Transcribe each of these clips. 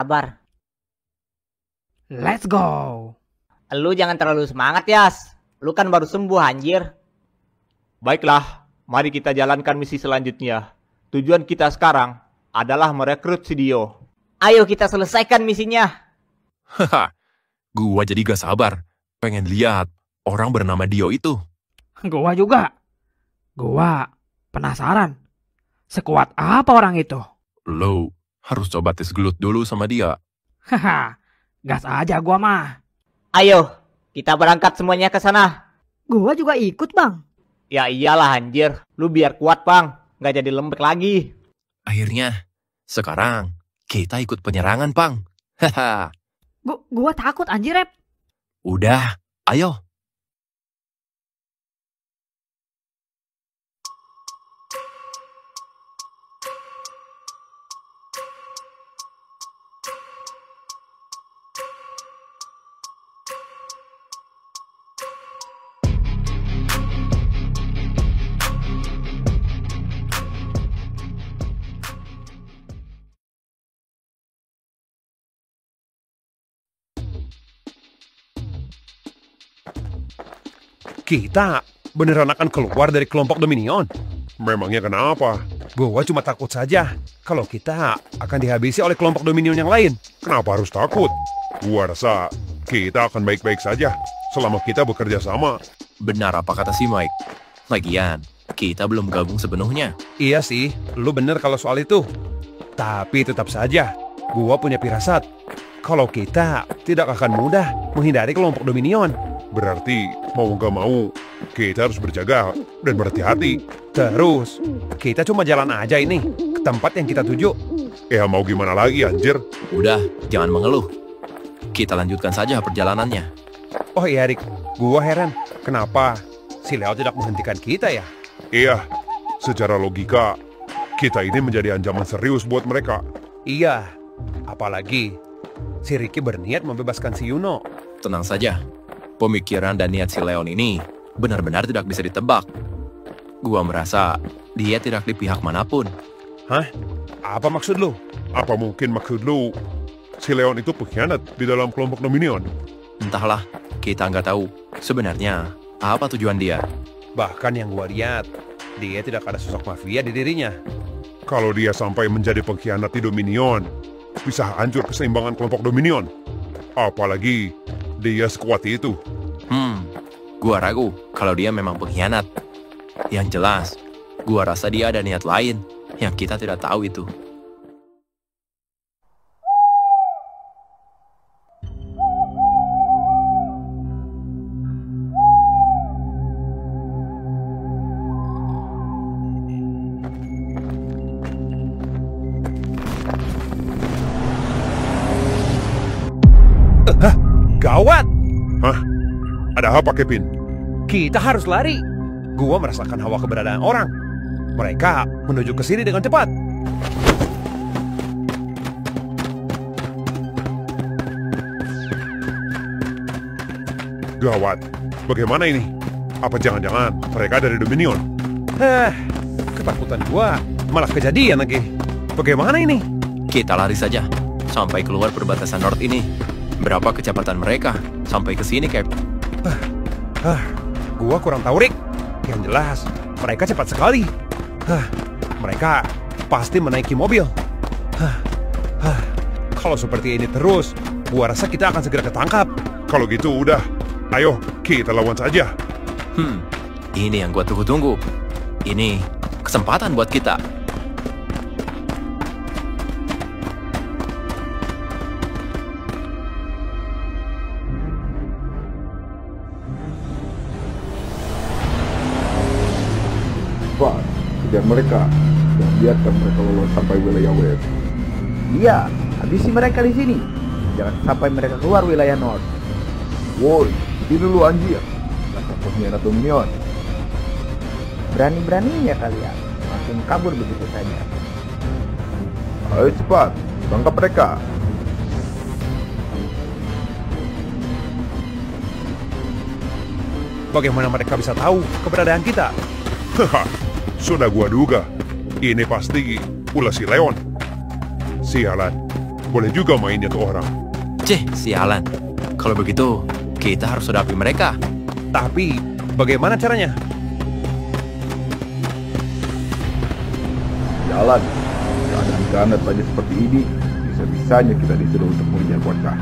sabar. Let's go. Lu jangan terlalu semangat, Yas. Lu kan baru sembuh, anjir. Baiklah, mari kita jalankan misi selanjutnya. Tujuan kita sekarang adalah merekrut si Dio. Ayo kita selesaikan misinya. Haha, gua jadi gak sabar. Pengen lihat orang bernama Dio itu. Gua juga. Gua penasaran. Sekuat apa orang itu? Lo harus coba tes gelut dulu sama dia. Haha, gas aja gua mah. Ayo, kita berangkat semuanya ke sana. Gua juga ikut, Bang. Ya iyalah anjir, lu biar kuat Bang, nggak jadi lembek lagi. Akhirnya, sekarang kita ikut penyerangan, Pang. Haha. Gua takut anjir, Rep. Udah, ayo. Kita beneran akan keluar dari kelompok Dominion? Memangnya kenapa? Gua cuma takut saja kalau kita akan dihabisi oleh kelompok Dominion yang lain. Kenapa harus takut? Gua rasa kita akan baik-baik saja selama kita bekerja sama. Benar apa kata si Mike. Lagian, kita belum gabung sepenuhnya. Iya sih, lu bener kalau soal itu. Tapi tetap saja, gua punya firasat kalau kita tidak akan mudah menghindari kelompok Dominion. Berarti mau gak mau kita harus berjaga dan berhati-hati. Terus kita cuma jalan aja ini ke tempat yang kita tuju. Ya mau gimana lagi anjir. Udah, jangan mengeluh. Kita lanjutkan saja perjalanannya. Oh iya Rick, gua heran kenapa si Leo tidak menghentikan kita ya? Iya, secara logika kita ini menjadi ancaman serius buat mereka. Iya, apalagi si Ricky berniat membebaskan si Yuno. Tenang saja. Pemikiran dan niat si Leon ini benar-benar tidak bisa ditebak. Gua merasa dia tidak di pihak manapun. Hah? Apa maksud lu? Apa mungkin maksud lu si Leon itu pengkhianat di dalam kelompok Dominion? Entahlah, kita nggak tahu sebenarnya apa tujuan dia. Bahkan yang gua lihat, dia tidak ada sosok mafia di dirinya. Kalau dia sampai menjadi pengkhianat di Dominion, bisa hancur keseimbangan kelompok Dominion. Apalagi dia sekuat itu. Gua ragu kalau dia memang pengkhianat. Yang jelas, gua rasa dia ada niat lain yang kita tidak tahu itu. Gawat! Hah? Ada apa, Kevin? Kita harus lari. Gua merasakan hawa keberadaan orang. Mereka menuju ke sini dengan cepat. Gawat. Bagaimana ini? Apa jangan-jangan mereka dari Dominion? Ketakutan gua malah kejadian lagi. Bagaimana ini? Kita lari saja sampai keluar perbatasan North ini. Berapa kecepatan mereka sampai ke sini, Cap? Gua kurang tahu, Rick. Yang jelas, mereka cepat sekali. Mereka pasti menaiki mobil. Kalau seperti ini terus, gua rasa kita akan segera ketangkap. Kalau gitu udah, ayo kita lawan saja. Ini yang gua tunggu-tunggu. Ini kesempatan buat kita. Pak, kejar mereka dan biarkan mereka lolos sampai wilayah west. Iya, habisi mereka di sini. Jangan sampai mereka keluar wilayah north. Woi, ini dulu anjir. Rasa pengkhianat Dominion. Berani-beraninya kalian langsung kabur begitu saja. Ayo cepat, tangkap mereka. Bagaimana mereka bisa tahu keberadaan kita? Sudah gua duga. Ini pasti ulah si Leon. Sialan, boleh juga mainnya ke orang. Cih, sialan. Kalau begitu, kita harus hadapi mereka. Tapi, bagaimana caranya? Jalan. Keadaan ganas saja seperti ini, bisa-bisanya kita disuruh untuk mengejar bocah.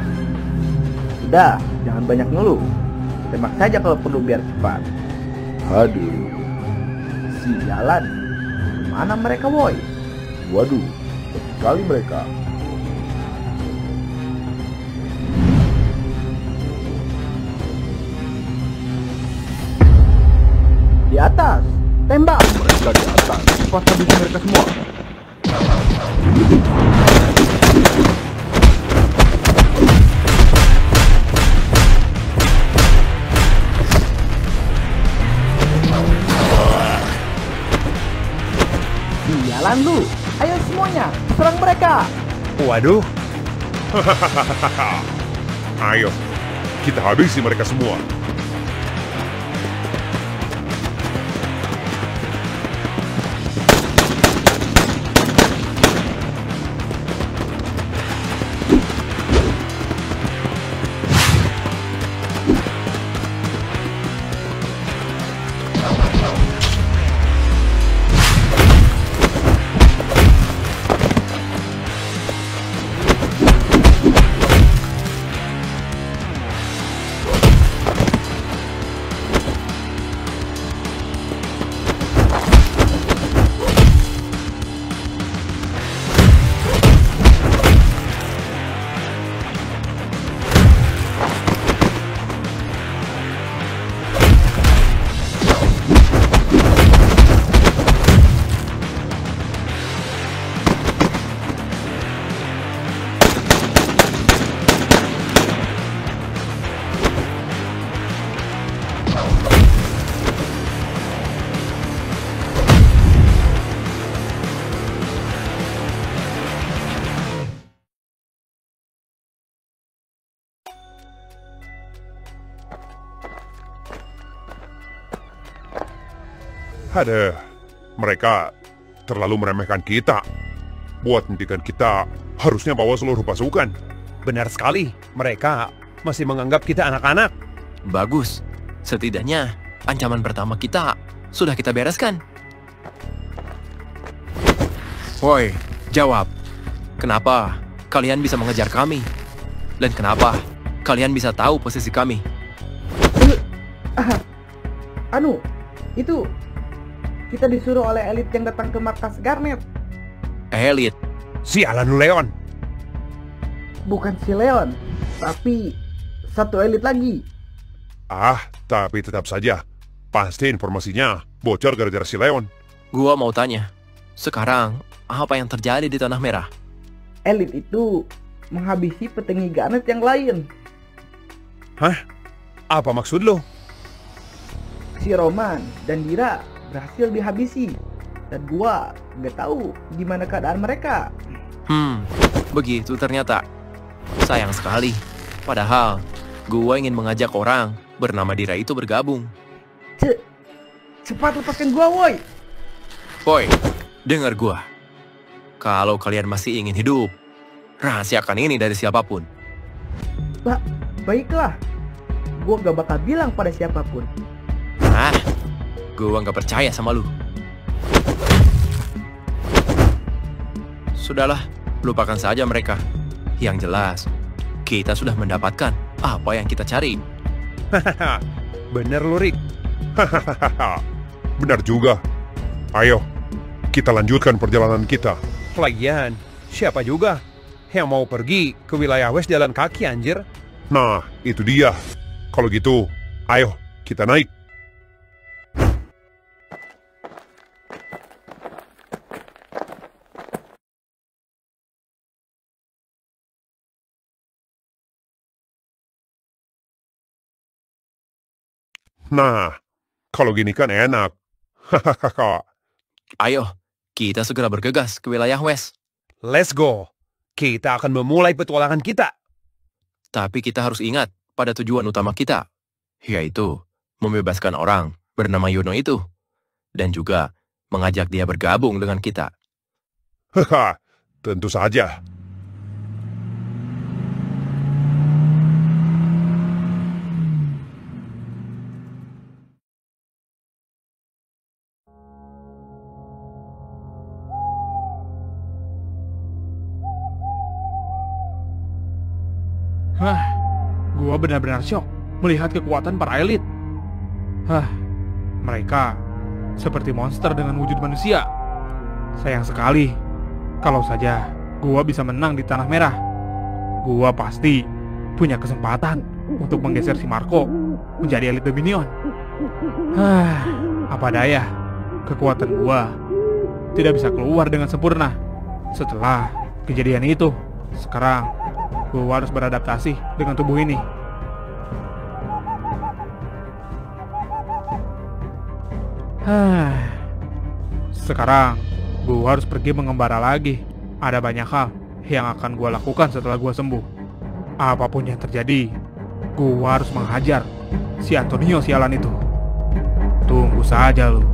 Sudah, jangan banyak ngeluh. Tembak saja kalau perlu biar cepat. Haduh, Sialan. Mana mereka, woi? waduh, cepat sekali mereka. Di atas. Tembak. Mereka di atas, cepat habisi mereka semua. Sialan lu. Ayo semuanya, serang mereka. Waduh. Ayo, kita habisi mereka semua. Ada, mereka terlalu meremehkan kita. Buat hentikan kita, harusnya bawa seluruh pasukan. Benar sekali, mereka masih menganggap kita anak-anak. Bagus. Setidaknya, ancaman pertama kita sudah kita bereskan. Woi, jawab. Kenapa kalian bisa mengejar kami? Dan kenapa kalian bisa tahu posisi kami? Itu kita disuruh oleh elit yang datang ke markas Garnet. Elit? Sialan lu, Leon. Bukan si Leon, tapi satu elit lagi. Tapi tetap saja, pasti informasinya bocor gara-gara si Leon. Gua mau tanya, sekarang apa yang terjadi di Tanah Merah? Elit itu menghabisi petinggi Garnet yang lain. Apa maksud lo? Si Roman dan Dira berhasil dihabisi. Dan gua nggak tahu gimana keadaan mereka. Begitu ternyata. Sayang sekali. Padahal, gua ingin mengajak orang bernama Dira itu bergabung. Cepat lepaskan gua, woi. Woi, dengar gua. Kalau kalian masih ingin hidup, rahasiakan ini dari siapapun. Baiklah. Gua gak bakal bilang pada siapapun. Gua nggak percaya sama lu. Sudahlah, lupakan saja mereka. Yang jelas, kita sudah mendapatkan apa yang kita cari. Bener lu, Rick. Benar juga. Ayo, kita lanjutkan perjalanan kita. Lagian, siapa juga yang mau pergi ke wilayah West jalan kaki, anjir? Nah, itu dia. Kalau gitu, ayo kita naik. Nah, kalau gini kan enak. Ayo, kita segera bergegas ke wilayah West. Let's go. Kita akan memulai petualangan kita. Tapi kita harus ingat pada tujuan utama kita, yaitu membebaskan orang bernama Yuno itu. Dan juga mengajak dia bergabung dengan kita. Tentu saja. Gua benar-benar syok melihat kekuatan para elit. Mereka seperti monster dengan wujud manusia. Sayang sekali, kalau saja gua bisa menang di Tanah Merah, gua pasti punya kesempatan untuk menggeser si Marco menjadi elit Dominion. Apa daya, kekuatan gua tidak bisa keluar dengan sempurna. Setelah kejadian itu, sekarang gua harus beradaptasi dengan tubuh ini. Sekarang gua harus pergi mengembara lagi. Ada banyak hal yang akan gua lakukan setelah gua sembuh. Apapun yang terjadi, gua harus menghajar si Antonio sialan itu. Tunggu saja lu.